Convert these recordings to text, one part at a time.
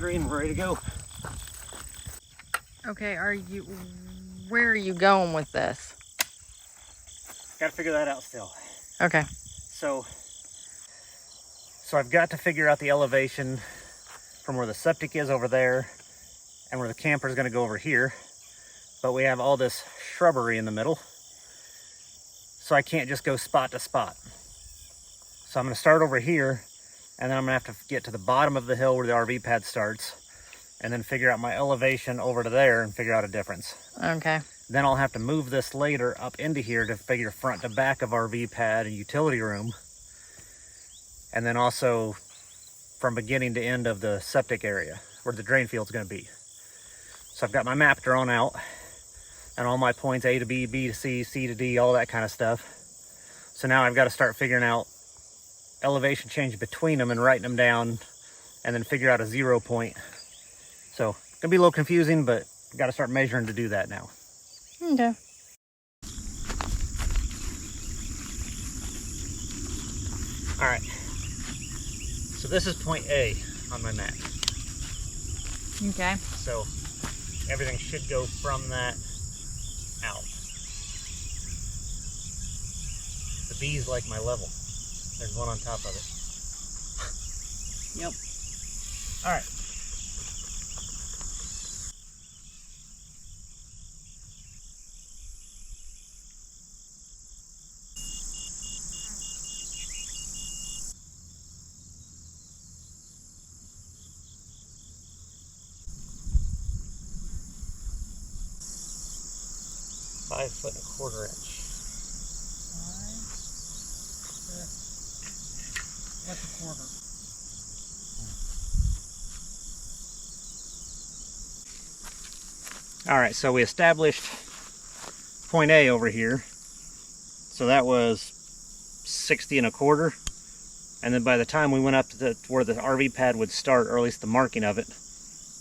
battery and we're ready to go. Okay, where are you going with this? Gotta figure that out still. Okay. So I've got to figure out the elevation from where the septic is over there and where the camper is gonna go over here. But we have all this shrubbery in the middle, so I can't just go spot to spot. So I'm gonna start over here, and then I'm gonna have to get to the bottom of the hill where the RV pad starts, and then figure out my elevation over to there and figure out a difference. Okay. Then I'll have to move this later up into here to figure front to back of RV pad and utility room. And then also from beginning to end of the septic area where the drain field's gonna be. So I've got my map drawn out and all my points, A to B, B to C, C to D, all that kind of stuff. So now I've got to start figuring out elevation change between them and writing them down and then figure out a 0 point. So it's gonna be a little confusing, but I've got to start measuring to do that now. Okay. All right. So this is point A on my map. Okay. So everything should go from that out. The B's like my level. There's one on top of it. Yep. All right. Five foot and a quarter inch. What's a quarter? All right, so we established point A over here. So that was 60 and a quarter. And then by the time we went up to where the RV pad would start, or at least the marking of it,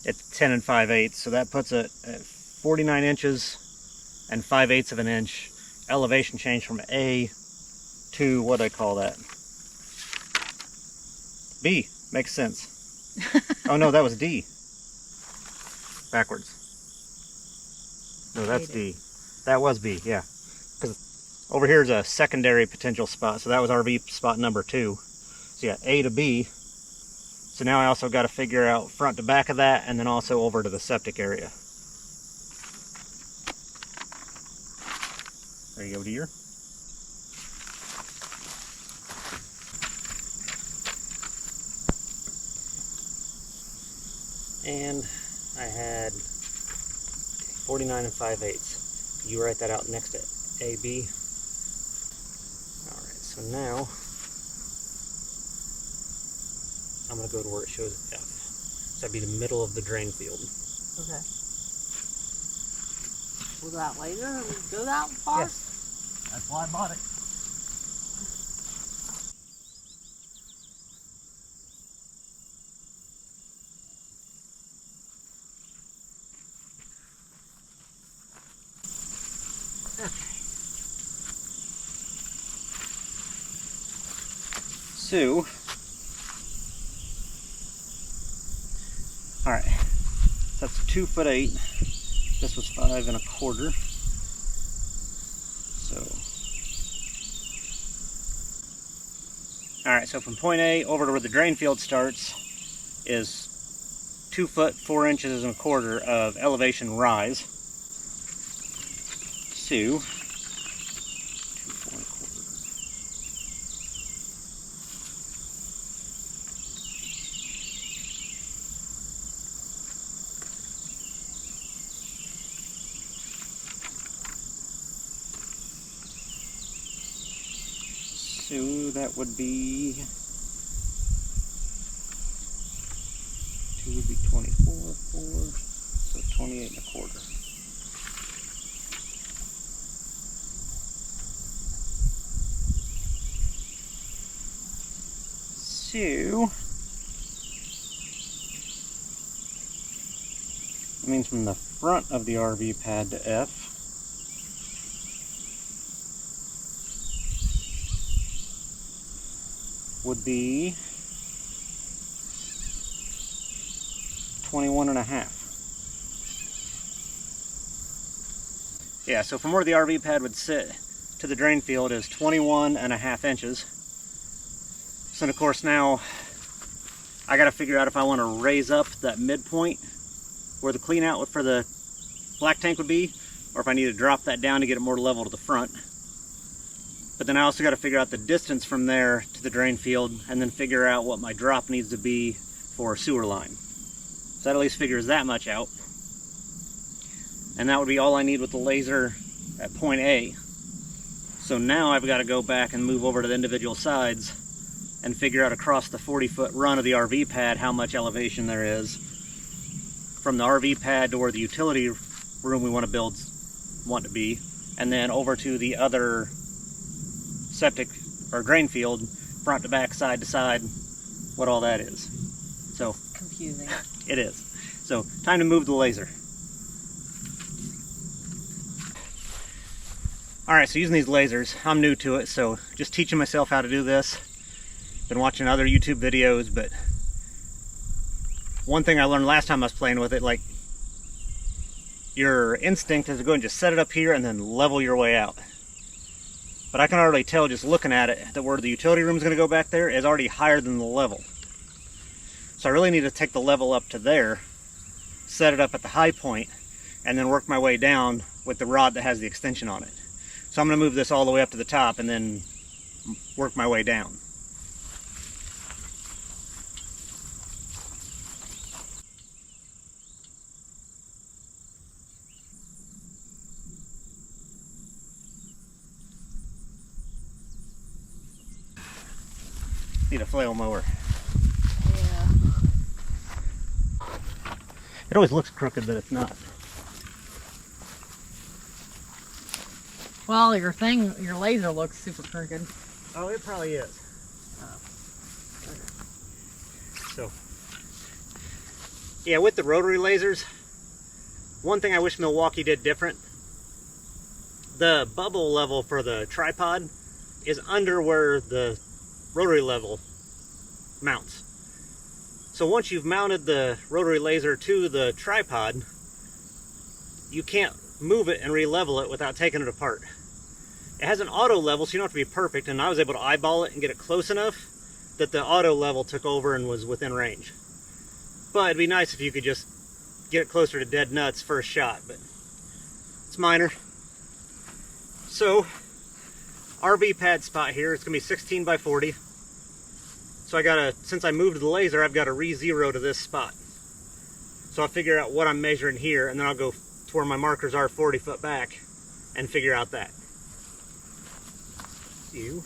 it's 10 and 5/8. So that puts it at 49 inches and 5/8 of an inch elevation change from A to, what do I call that? B. Makes sense. Oh no, that was D. Backwards. No, that's D. That was B, yeah. Because over here is a secondary potential spot, so that was RV spot number 2. So yeah, A to B. So now I also got to figure out front to back of that, and then also over to the septic area. There you go, dear. And I had 49 and 5/8. You write that out next to AB. Alright, so now I'm going to go to where it shows F. So that'd be the middle of the drain field. Okay. Will that later go that far? Yes. That's why I bought it. So, all right, so that's 2'8". This was 5 and a quarter. So, all right, so from point A over to where the drain field starts is 2 foot 4 inches and a quarter of elevation rise. So, 2, 4 and a quarter. So that would be 2 would be 24, 4, so 28 and a quarter. So that means from the front of the RV pad to F, would be 21.5. Yeah, so from where the RV pad would sit to the drain field is 21.5 inches. So of course now I got to figure out if I want to raise up that midpoint where the clean out for the black tank would be, or if I need to drop that down to get it more level to the front. But then I also got to figure out the distance from there to the drain field, and then figure out what my drop needs to be for a sewer line. So that at least figures that much out. And that would be all I need with the laser at point A. So now I've got to go back and move over to the individual sides and figure out across the 40-foot run of the RV pad how much elevation there is from the RV pad to where the utility room we want to be, and then over to the other septic or drain field, front to back, side to side, what all that is. So Confusing. it is. So time to move the laser. All right, so using these lasers, I'm new to it, so just teaching myself how to do this. Been watching other YouTube videos, but one thing I learned last time I was playing with it, like, your instinct is to go and just set it up here and then level your way out. But I can already tell just looking at it that where the utility room is going to go back there is already higher than the level. So I really need to take the level up to there, set it up at the high point, and then work my way down with the rod that has the extension on it. So I'm going to move this all the way up to the top and then work my way down. Need a flail mower. Yeah. It always looks crooked, but it's not. Well, your laser looks super crooked. Oh, it probably is. So, yeah, with the rotary lasers, one thing I wish Milwaukee did different, the bubble level for the tripod is under where the rotary level mounts. So once you've mounted the rotary laser to the tripod, you can't move it and re-level it without taking it apart. It has an auto level, so you don't have to be perfect, and I was able to eyeball it and get it close enough that the auto level took over and was within range. But it'd be nice if you could just get it closer to dead nuts first shot, but it's minor. So, RV pad spot here, it's gonna be 16 by 40. So since I moved the laser, I've got to re-zero to this spot. So I'll figure out what I'm measuring here, and then I'll go to where my markers are 40 foot back and figure out that. You.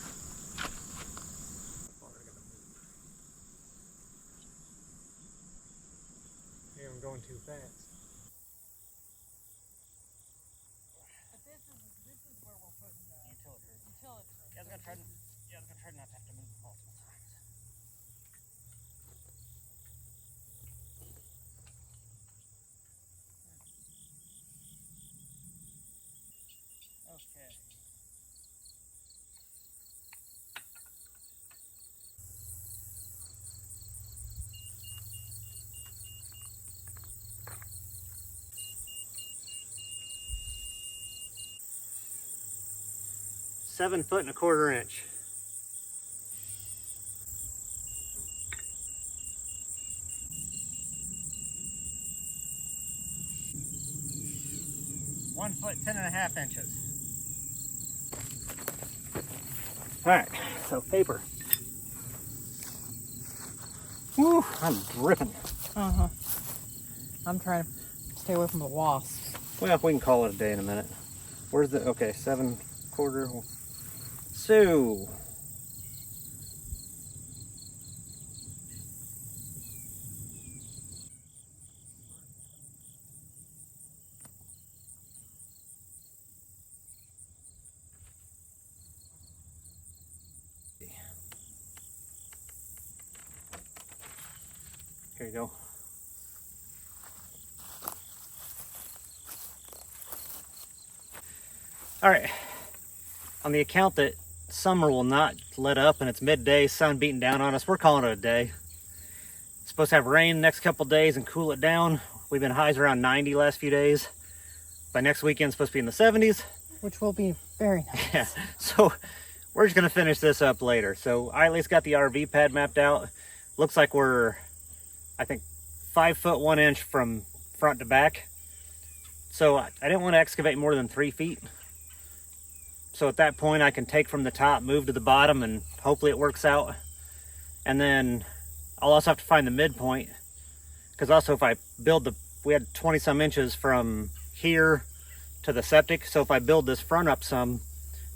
Maybe I'm going too fast. But this is where we're putting the Utility room. utility room. Yeah, I was gonna try not to have to move multiple times. Okay. Seven foot and a quarter inch. One foot, 10.5 inches. All right, so paper. Whew, I'm dripping. Uh-huh. I'm trying to stay away from the wasps. Well, we can call it a day in a minute. Where's the, okay, 7/4. So, here you go. All right, on the account that summer will not let up and it's midday, sun beating down on us, we're calling it a day. Supposed to have rain next couple days and cool it down. We've been highs around 90 last few days. By next weekend, it's supposed to be in the 70s. Which will be very nice. Yeah, so we're just gonna finish this up later. So Artlist got the RV pad mapped out. Looks like we're, I think, 5 foot 1 inch from front to back. So I didn't want to excavate more than 3 feet. So at that point I can take from the top, move to the bottom, and hopefully it works out. And then I'll also have to find the midpoint, because also if I build we had 20 some inches from here to the septic. So if I build this front up some,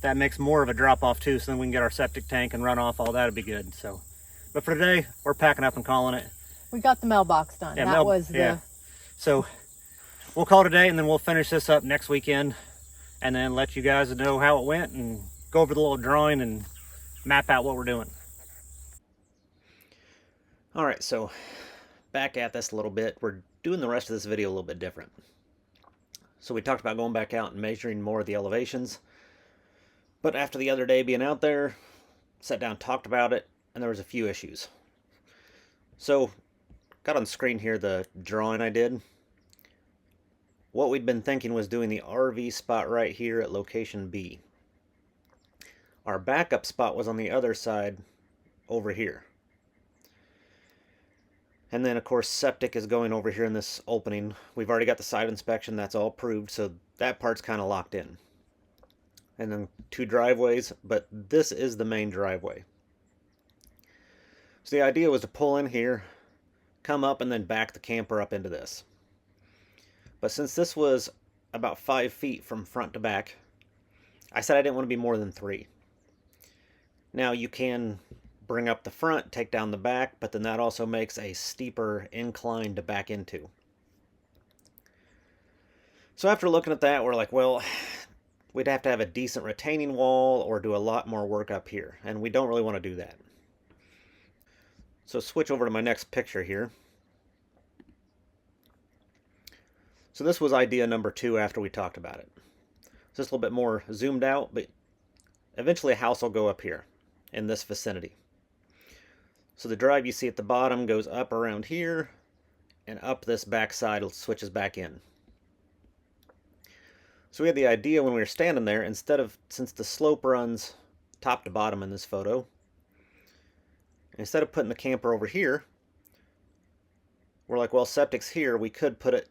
that makes more of a drop off too. So then we can get our septic tank and run off, all that would be good. So, but for today, we're packing up and calling it. We got the mailbox done. Yeah, that was the... Yeah. So we'll call it a day, and then we'll finish this up next weekend, and then let you guys know how it went and go over the little drawing and map out what we're doing. All right, so back at this a little bit. We're doing the rest of this video a little bit different. So we talked about going back out and measuring more of the elevations. But after the other day being out there, sat down, talked about it, and there was a few issues. So, got on screen here the drawing I did. What we'd been thinking was doing the RV spot right here at location B. Our backup spot was on the other side over here. And then, of course, septic is going over here in this opening. We've already got the site inspection. That's all approved, so that part's kind of locked in. And then 2 driveways, but this is the main driveway. So the idea was to pull in here, come up, and then back the camper up into this. But since this was about 5 feet from front to back, I said I didn't want to be more than 3. Now you can bring up the front, take down the back, but then that also makes a steeper incline to back into. So after looking at that, we're like, well, we'd have to have a decent retaining wall or do a lot more work up here, and we don't really want to do that. So switch over to my next picture here. So this was idea number 2 after we talked about it. Just a little bit more zoomed out, but eventually a house will go up here in this vicinity. So the drive you see at the bottom goes up around here, and up this back side switches back in. So we had the idea when we were standing there, since the slope runs top to bottom in this photo, instead of putting the camper over here, we're like, well, septic's here, we could put it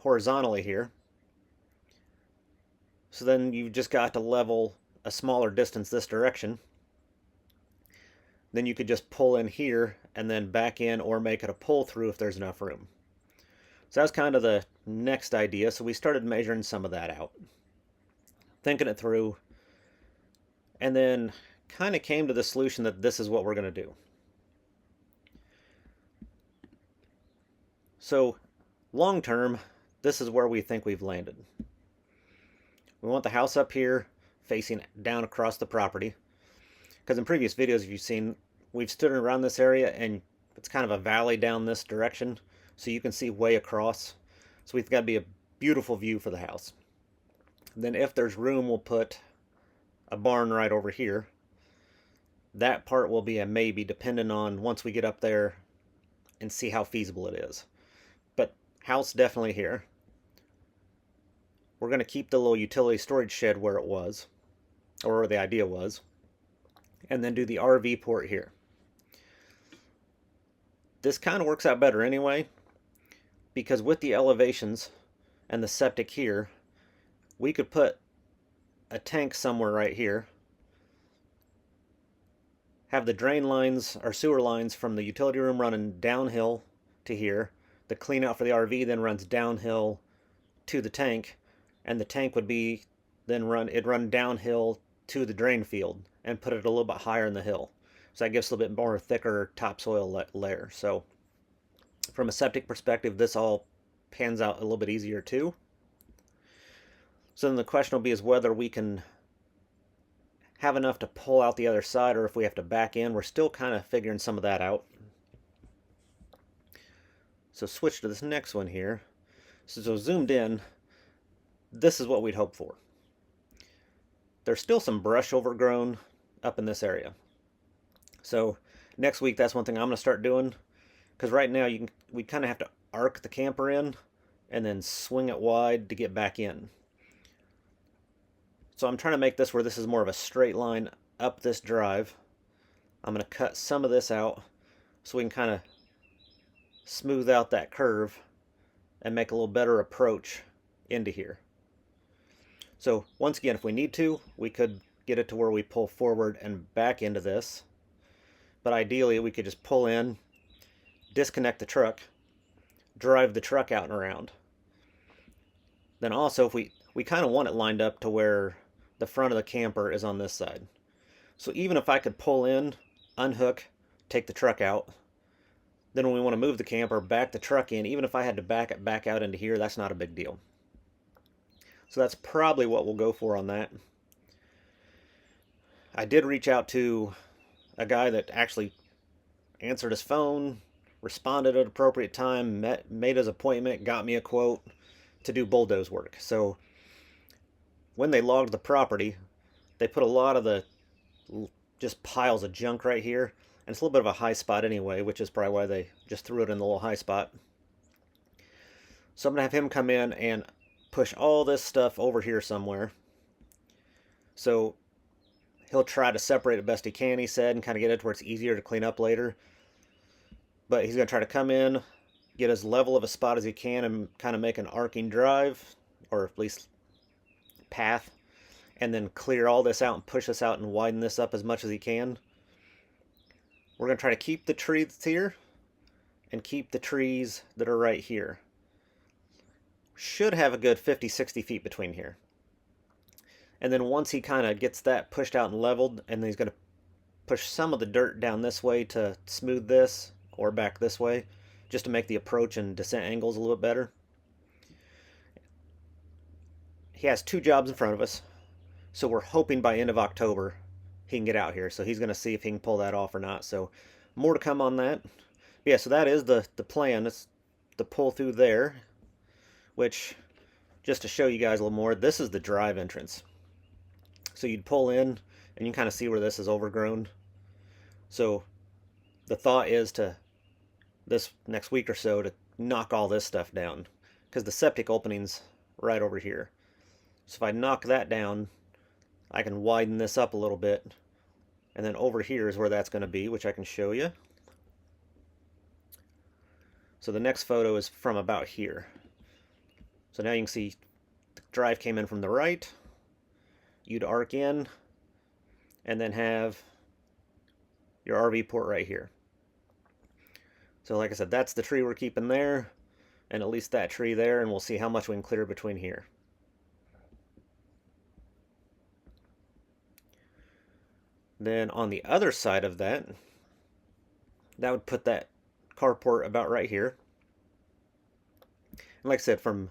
horizontally here. So then you've just got to level a smaller distance this direction. Then you could just pull in here and then back in, or make it a pull through if there's enough room. So that's kind of the next idea. So we started measuring some of that out, thinking it through, and then kind of came to the solution that this is what we're going to do. So long term, this is where we think we've landed. We want the house up here facing down across the property, because in previous videos you've seen, we've stood around this area and it's kind of a valley down this direction, so you can see way across. So we've got to be a beautiful view for the house. Then if there's room, we'll put a barn right over here. That part will be a maybe, depending on once we get up there and see how feasible it is. But house definitely here. We're going to keep the little utility storage shed where it was, or where the idea was, and then do the RV port here. This kind of works out better anyway, because with the elevations and the septic here, we could put a tank somewhere right here, have the drain lines or sewer lines from the utility room running downhill to here. The clean out for the RV then runs downhill to the tank, and the tank would be then run downhill to the drain field and put it a little bit higher in the hill. So that gives a little bit more thicker topsoil layer. So from a septic perspective, this all pans out a little bit easier too. So then the question will be is whether we can have enough to pull out the other side, or if we have to back in. We're still kind of figuring some of that out. So switch to this next one here. So zoomed in, this is what we'd hope for. There's still some brush overgrown up in this area. So next week, that's one thing I'm going to start doing, Because right now we kind of have to arc the camper in and then swing it wide to get back in. So I'm trying to make this where this is more of a straight line up this drive. I'm going to cut some of this out so we can kind of smooth out that curve and make a little better approach into here. So once again, if we need to, we could get it to where we pull forward and back into this. But ideally, we could just pull in, disconnect the truck, drive the truck out and around. Then also, if we kind of want it lined up to where the front of the camper is on this side. So even if I could pull in, unhook, take the truck out, then when we want to move the camper, back the truck in, even if I had to back it back out into here, that's not a big deal. So that's probably what we'll go for on that. I did reach out to a guy that actually answered his phone, responded at an appropriate time, made his appointment, got me a quote to do bulldoze work. So when they logged the property, they put a lot of the just piles of junk right here. And it's a little bit of a high spot anyway, which is probably why they just threw it in the little high spot. So I'm going to have him come in and push all this stuff over here somewhere. So he'll try to separate it best he can, he said, and kind of get it to where it's easier to clean up later. But he's going to try to come in, get as level of a spot as he can, and kind of make an arcing drive, or at least path, and then clear all this out and push this out and widen this up as much as he can. We're going to try to keep the trees here and keep the trees that are right here. Should have a good 50-60 feet between here. And then once he kind of gets that pushed out and leveled, and then he's going to push some of the dirt down this way to smooth this, or back this way, just to make the approach and descent angles a little bit better. He has 2 jobs in front of us, so we're hoping by end of October he can get out here. So he's going to see if he can pull that off or not. So more to come on that. Yeah, so that is the plan. It's the pull through there, which, just to show you guys a little more, this is the drive entrance. So you'd pull in, and you can kind of see where this is overgrown. So the thought is to, this next week or so, to knock all this stuff down, because the septic opening's right over here. So if I knock that down, I can widen this up a little bit, and then over here is where that's going to be, which I can show you. So the next photo is from about here. So now you can see the drive came in from the right. You'd arc in, and then have your RV port right here. So like I said, that's the tree we're keeping there, and at least that tree there, and we'll see how much we can clear between here. Then on the other side of that, that would put that carport about right here. And like I said, from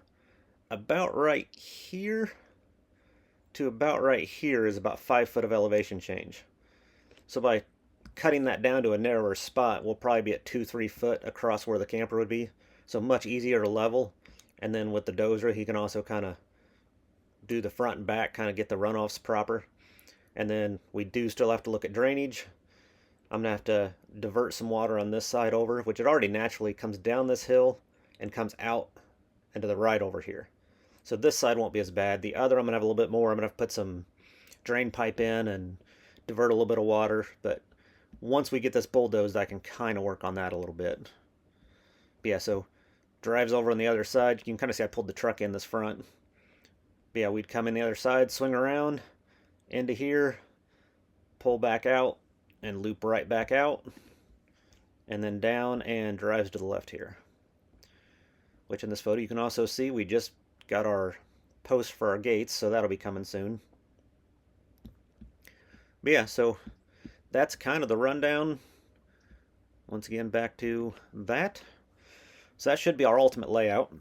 about right here to about right here is about 5 foot of elevation change. So by cutting that down to a narrower spot, we'll probably be at 2-3 foot across where the camper would be. So much easier to level. And then with the dozer, he can also kind of do the front and back, kind of get the runoffs proper. And then we do still have to look at drainage. I'm going to have to divert some water on this side over, which it already naturally comes down this hill and comes out and to the right over here. So this side won't be as bad. The other, I'm going to have a little bit more. I'm going to have to put some drain pipe in and divert a little bit of water. But once we get this bulldozed, I can kind of work on that a little bit. But yeah, so drives over on the other side. You can kind of see I pulled the truck in this front. But yeah, we'd come in the other side, swing around into here, pull back out, and loop right back out, and then down and drives to the left here. Which in this photo you can also see we just got our post for our gates, so that'll be coming soon. But yeah, so that's kind of the rundown. Once again, back to that. So that should be our ultimate layout.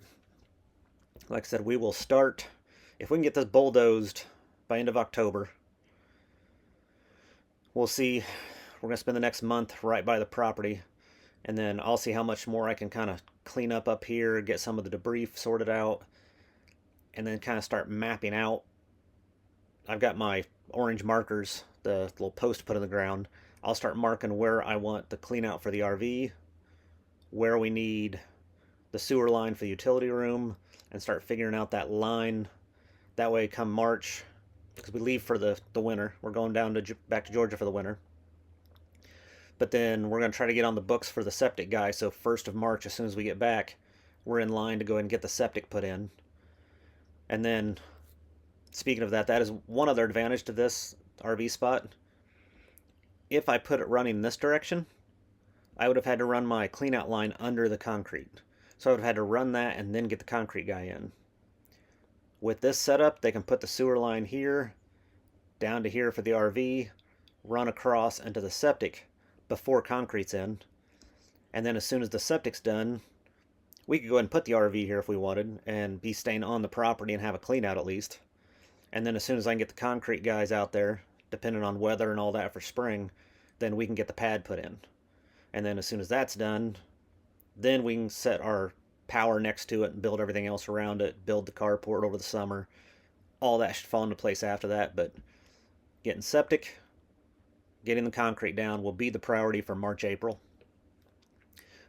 Like I said, we will start, if we can get this bulldozed by end of October, we'll see. We're going to spend the next month right by the property, and then I'll see how much more I can kind of clean up here, get some of the debris sorted out, and then kind of start mapping out. I've got my orange markers, the little post put in the ground. I'll start marking where I want the clean out for the RV, where we need the sewer line for the utility room and start figuring out that line. That way come March, because we leave for the winter. We're going down to back to Georgia for the winter. But then we're going to try to get on the books for the septic guy. So 1st of March, as soon as we get back, we're in line to go ahead and get the septic put in. And then, speaking of that, that is one other advantage to this RV spot. If I put it running this direction, I would have had to run my clean out line under the concrete. So I would have had to run that and then get the concrete guy in. With this setup, they can put the sewer line here, down to here for the RV, run across into the septic before concrete's in. And then as soon as the septic's done, we could go ahead and put the RV here if we wanted and be staying on the property and have a clean out at least. And then as soon as I can get the concrete guys out there, depending on weather and all that for spring, then we can get the pad put in. And then as soon as that's done, then we can set our power next to it and build everything else around it, build the carport over the summer. All that should fall into place after that, but getting septic, getting the concrete down will be the priority for March, April.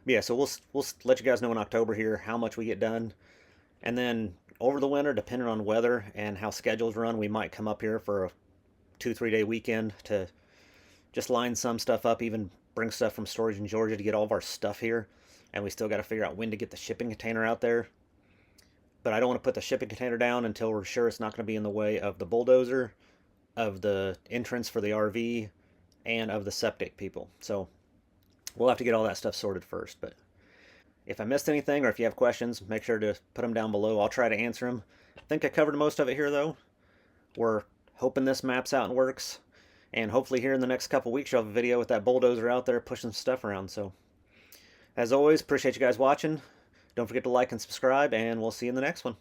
But yeah, so we'll let you guys know in October here how much we get done. And then over the winter, depending on weather and how schedules run, we might come up here for a 2-3 day weekend to just line some stuff up, even bring stuff from storage in Georgia to get all of our stuff here. And we still got to figure out when to get the shipping container out there. But I don't want to put the shipping container down until we're sure it's not going to be in the way of the bulldozer, of the entrance for the RV, and of the septic people. So we'll have to get all that stuff sorted first. But if I missed anything or if you have questions, make sure to put them down below. I'll try to answer them. I think I covered most of it here, though. We're hoping this maps out and works. And hopefully here in the next couple weeks, you'll have a video with that bulldozer out there pushing stuff around. So as always, appreciate you guys watching. Don't forget to like and subscribe, and we'll see you in the next one.